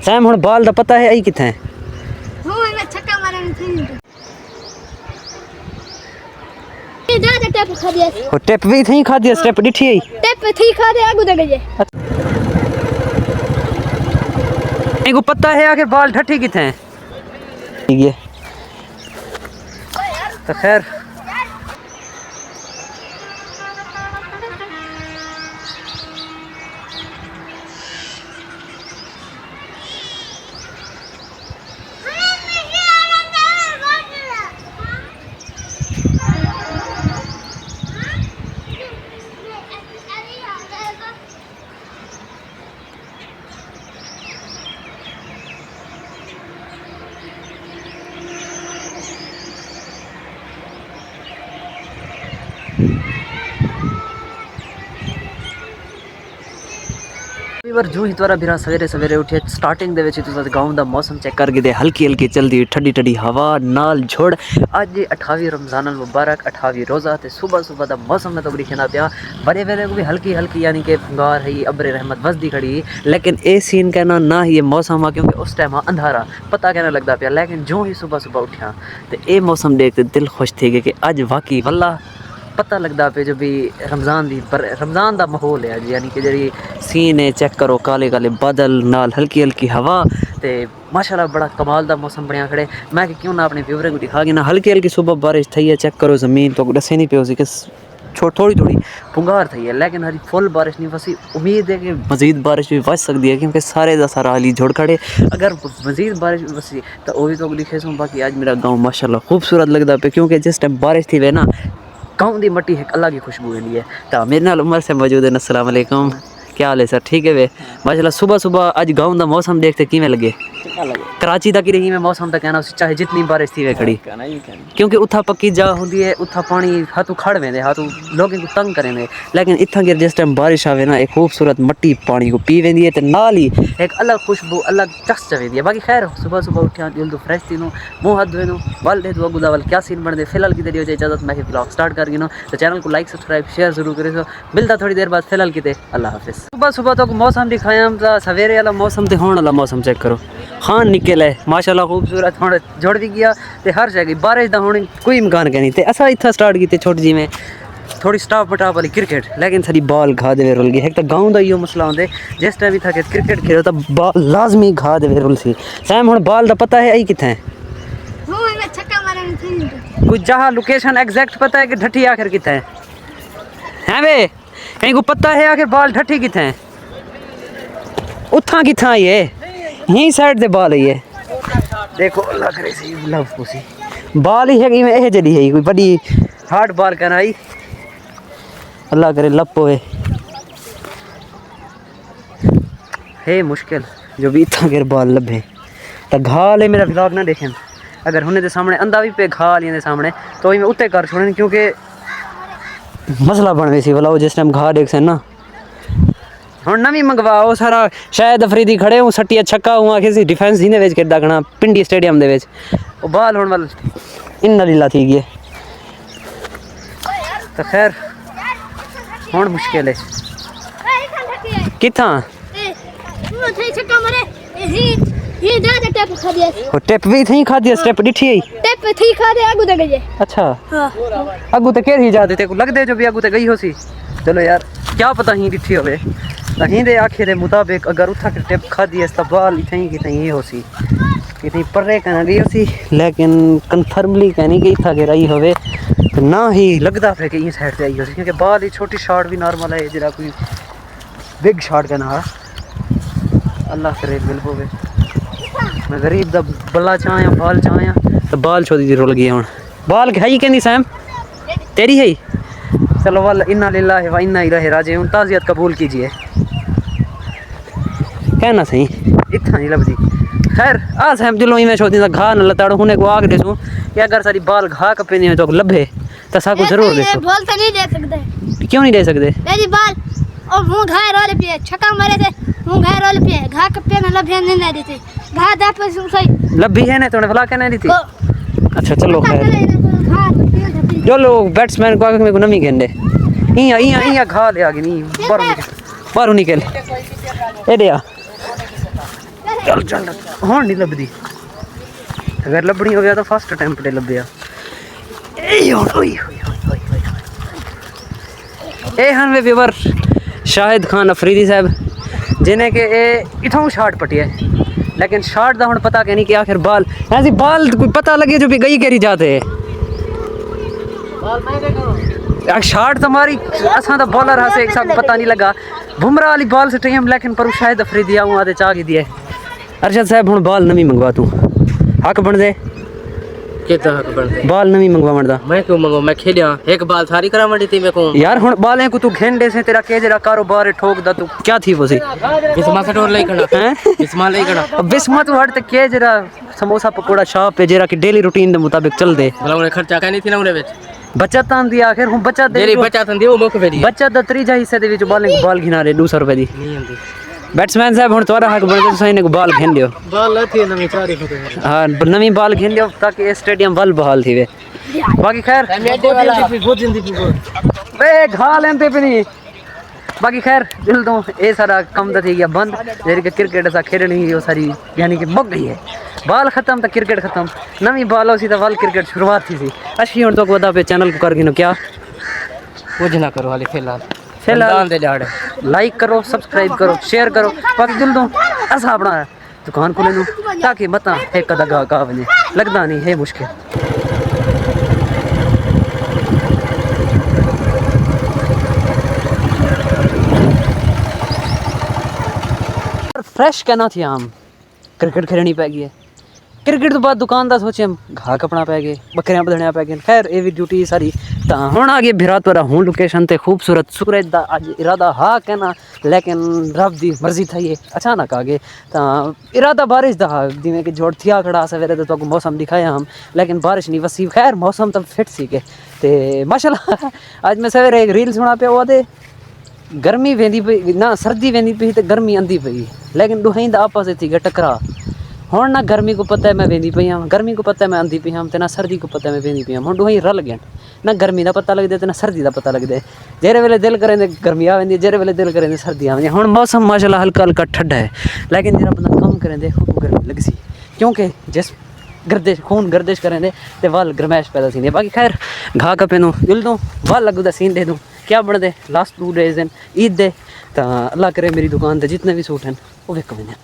Sam हुण बाल दा पता है आई किथे हो मैं छक्का मारने थी ए दादा टेप खा दिया ओ टेप भी थई खा दिया स्टेप डिठी आई टेप थी खा दे आगू दे गए एगो पता है आखिर बाल ठठी किथे हैं ठीक है तो खैर बार जो ही तोरा बिरा सवेरे सवेरे उठे स्टार्टिंग दे विच तुसा गांव दा मौसम चेक करके दे हल्की हल्की चलदी ठंडी ठंडी हवा नाल झोड़ अज 28 रमजान अल मुबारक 28 रोज़ा ते सुबह सुबह दा मौसम में तो दिखना पिया बड़े वेले को भी हल्की हल्की यानी कि फुंगार है अबरे रहमत वसदी खड़ी लेकिन ए सीन कहना ना ही ये मौसम आ क्योंकि उस टाइम अंधारा पता कहना लगता पिया लेकिन जो ही सुबह सुबह उठा तो ये मौसम देख दिल खुश थी गया कि अज वाकई वल्ला पता लगता पे जो भी रमज़ान दा माहौल है यानी कि जी सीन है चेक करो काले काले बादल नाल हल्की हल्की हवा ते माशाल्लाह बड़ा कमाल दा मौसम बनया खड़े मैं कि क्यों ना अपने व्यूअर को दिखा ना हल्की हल्की सुबह बारिश थी है चेक करो ज़मीन तो दसे नहीं पे कि थोड़ी थोड़ी पुंगार थी है लेकिन हरी फुल बारिश नहीं बसी उम्मीद है कि मज़ीद बारिश भी बच सकती है क्योंकि सारे का सारा हाली झुड़ खड़े अगर मज़ीद बारिश भी बसी तो वह भी तो लिखे सूँ बाकी आज मेरा गाँव माशाल्लाह खूबसूरत लगता पे क्योंकि जिस टाइम बारिश थी वे ना गाँव की मट्टी एक अलग ही खुशबू होती है तो मेरे नाल उमर से मौजूद है अस्सलाम वालेकुम क्या हाल है सर ठीक है वे माशाल्लाह सुबह सुबह आज गाँव का मौसम देखते किमें लगे कराची तक ही रही मैं मौसम तक कहना चाहे जितनी बारिश थी वे खड़ी क्योंकि उथा पक्की जा होंगी है उथा पानी हाथों खड़ वेंदे हाथों लोगों को तंग करेंगे लेकिन इतना गिर जिस टाइम बारिश आवे ना एक खूबसूरत मट्टी पानी को पी वेंदी है तो नाल ही एक अलग खुशबू अलग चस वेंदी है बाकी खैर सुबह सुबह उठा दिल तो फ्रेश थी मुँह हाथ धोए वाल दे दो अगुदा वाल क्या सीन बन दे फिलहाल की देरी हो जाए इजाजत मैं ब्लॉग स्टार्ट कर गिनो तो चैनल को लाइक सब्सक्राइब शेयर जरूर करो मिलता थोड़ी देर बाद फिलहाल की अल्लाह हाफिज़ सुबह सुबह तो मौसम दिखाया सवेरे वाला मौसम तो होने वाला मौसम चेक करो खान निकल है माशाल्लाह खूबसूरत होने जुड़ भी गया तो हर जगह बारिश का होने कोई इम्कान नहीं तो असा इतना स्टार्ट की छोटी जी में थोड़ी स्टाप पटाप वाली क्रिकेट लेकिन सारी बॉल घा दे रुल गई एक तो गाँव का यो मसला होंगे जिस टाइम भी था कि क्रिकेट खेलो तो बॉल लाजमी घा दे रुल सी सैम हुण बॉल का पता है आई किथे हो मैं छक्का मारने थी कुछ जहाँ लोकेशन एग्जैक्ट पता है कि ढठी आखिर किथे है वे कहीं को पता है आखिर बॉल ढठी किथे उथा किथा ये यही साइड से बॉल है ये देखो अल्लाह करे सी लव पुसी बॉल ही है कि मैं जड़ी है कोई बड़ी हार्ड बॉल करना आई अल्लाह करे लप होए है मुश्किल जो भी इतना गिर बॉल लभे तो घाल है मेरा व्लॉग ना देखें अगर होने के सामने अंधा भी पे घा लिया सामने तो मैं उत्ते कर छोड़े क्योंकि मसला बन गई सी वाला वो जिस टाइम घा देख से ना हम नवी मंगवाओ सारा शायद अफरीदी खड़े हूँ सट्टिया छक्का हुआ किसी डिफेंस ही ने खेदा खड़ा पिंडी स्टेडियम दे वो बाल होने वाल इन्ना लीला थी गई तो खैर हुण मुश्किल है किथा टेप भी थी खा दिया स्टेप डिठी आई टेप थी खा दे आगू दे गए अच्छा हां आगू ते केर ही जाते ते को लगदे जो भी आगू ते गई हो सी चलो यार क्या पता ही डिठी होवे तहीं दे आखे दे मुताबिक अगर उठा के टेप खा दिया इस्तबाल इथई की तहीं हो सी इतनी पर्रे कहना गई हो सी लेकिन कन्फर्मली कहनी कि इथा के रही होवे तो ना ही लगता है कि ये साइड से आई हो सी क्योंकि बाल ही छोटी शॉट भी नॉर्मल है जरा कोई बिग शॉट कहना है अल्लाह करे बिल होवे मैं गरीब दा बल्ला चाया बाल चाया तो बाल छोड़ी दी रुल गई हुण बाल खाई कहनी सैम तेरी है चलो वाल इन्ना लिल्लाहि व इन्ना इलैहि राजिऊन ताज़ियत कबूल कीजिए कहना सही इतना नहीं लभदी खैर आ सैम दिलों ही मैं छोड़ी घा न लताड़ो हुने को आग देसू कि अगर सारी बाल घा कपे नहीं तो लभे तो साको जरूर देसो बोल तो नहीं दे सकते क्यों नहीं दे सकते मेरी बाल और मुंह घाय रोल पे छक्का मारे थे मुंह घाय रोल पे घा कपे न लभे नहीं देते घा दा पे सही लभी है ना तोने भला कहना दी थी अच्छा चलो खैर जो लोग बैट्समैन को आगे मेरे को नमी कहने इया इया इया घा ले आगे नहीं बाहर निकल ए दिया चल चल हुण नहीं लभदी अगर लभनी हो गया तो फर्स्ट अटैम्प्ट ते लभया ए हन वे व्यूवर शाहिद खान अफरीदी साहब जिन्हें के इथों शॉट पटी है लेकिन शॉट दा हुण पता के नहीं कि आखिर बाल ऐसी बाल कोई पता लगे जो भी गई करी जाते है शॉट तुम्हारी असा तो बॉलर हा से एक साथ पता नहीं लगा बुमराह वाली बॉल से टाइम लेकिन पर शायद अफरीदी आऊँ आते चाह की दिए अरशद साहब हुण बॉल नवी मंगवा तू हक बन दे कितना हक बनते बॉल नवी मंगवा मंडदा मैं क्यों मंगो मैं खेलिया एक बाल सारी करा मंडी थी मैं को यार हुण बालें को तू घेंडे से तेरा के जरा कारोबार ठोक दा तू क्या थी वो सी बिस्मा से टोर लई कड़ा हैं बिस्मा लई कड़ा अब बिस्मा तू हट ते के जरा समोसा पकोड़ा शॉप पे जरा की डेली रूटीन के मुताबिक चल दे भला उन्हें खर्चा का नहीं थी ना उन्हें बेच बचत आंदी आखिर हूँ बचत दे डेली बचा थंदी वो मुख फेरी बचत दा त्रीजा हिस्से दे विच बॉलिंग बॉल घिना रहे 200 रुपए दी नहीं आंदी बैट्समैन साहब हुण तोरा हक बन दे सही ने बॉल घेन दियो बाल थी नवी चारी होते हां नवी बॉल घेन दियो ताकि ये स्टेडियम बल बहाल थी वे बाकी खैर बहुत जिंदगी वे घा लेंदे पे नहीं बाकी खैर दिल तो ये सारा कम तो थी गया बंद जेरी के क्रिकेट सा खेलनी वो सारी यानी कि मुक गई है बॉल खत्म तो क्रिकेट खत्म नवी बॉल हो सी तो बॉल क्रिकेट शुरुआत थी सी अच्छी हुण तो वदा पे चैनल को कर गिनो क्या कुछ ना करो हाली फिलहाल फिलहाल दे लाड़ लाइक करो सब्सक्राइब करो शेयर करो बाकी दिल दो असा अपना दुकान खोले नो ताकि मता एक कदा गा वने लगदा नहीं है मुश्किल फ्रेश कहना थी हम क्रिकेट खेलनी पै गई है क्रिकेट तो बाद दुकान का सोचे हम घा कपना पै गए बकरियां बधनिया पै गए खैर ये भी ड्यूटी सारी तो हुण आ गए भिरातवरा हूँ लोकेशन ते खूबसूरत सूरज का अज इरादा हा कहना लेकिन रब की मर्जी थी है अचानक आ गए तो इरादा बारिश का हा जिमें कि जोड़ थिया खड़ा सवेरे तो मौसम दिखाया हम लेकिन बारिश नहीं वसी खैर मौसम तो फिट सी के ते माशाल्लाह अज मैं सवेरे एक रील सुना पे वो गर्मी वेंदी पई ना सर्दी वेंदी पई तो गर्मी आंदी पई लेकिन दुहई दा आपस थी गया टकरा हुण ना गर्मी को पता है मैं वेंदी पई हाँ गर्मी को पता है मैं आंदी पई हाँ ते ना सर्दी को पता है मैं वेंदी पई हाँ हुण दुहई रल गए ना गर्मी का पता लगता ते ना सर्दी का पता लगता जेरे वेले दिल करें गर्मी आ वेंदी जेरे वेले दिल करें सर्दी आ वेंदी हुण मौसम माशाल्लाह हल्का हल्का ठंडा है लेकिन जरा बंदा कम करें दे गर्मी लग सी क्योंकि जिस गर्दिश खून गर्दिश करें दे ते वाल गरमैश पैदा थी बाकी खैर घा कपे नो दिल दूँ वाल लगू दा सीन दे दूँ क्या बन दे लास्ट 2 डेज ईद दे तो अल्लाह करे मेरी दुकान पे जितने भी सूट हैं वो विक वने।